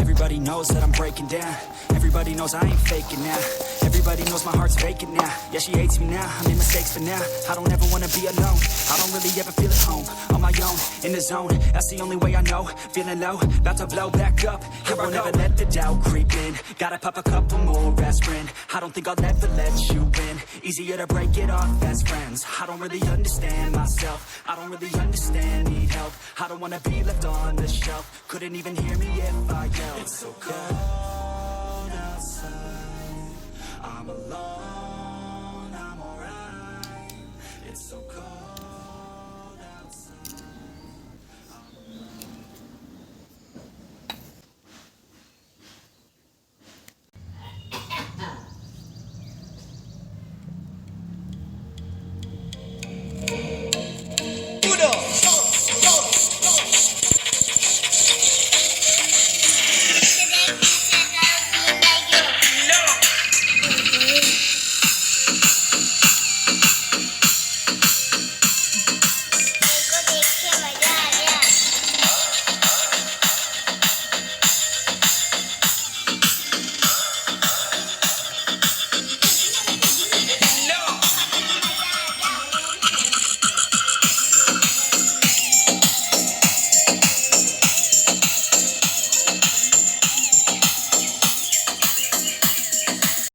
Everybody knows that I'm breaking down. Everybody knows I ain't faking now. Everybody knows my heart's vacant now. Yeah, she hates me now, I made mistakes but now I don't ever wanna be alone. I don't really ever feel at home. On my own, in the zone, that's the only way I know. Feeling low, about to blow back up. Here I never let the doubt creep in. Gotta pop a couple more aspirin. I don't think I'll ever let you in. Easier to break it off as friends. I don't really understand myself. I don't really understand, need help. I don't wanna be left on the shelf. Couldn't even hear me if I yelled. It's so cold outside, I'm alone, I'm alright. It's so cold.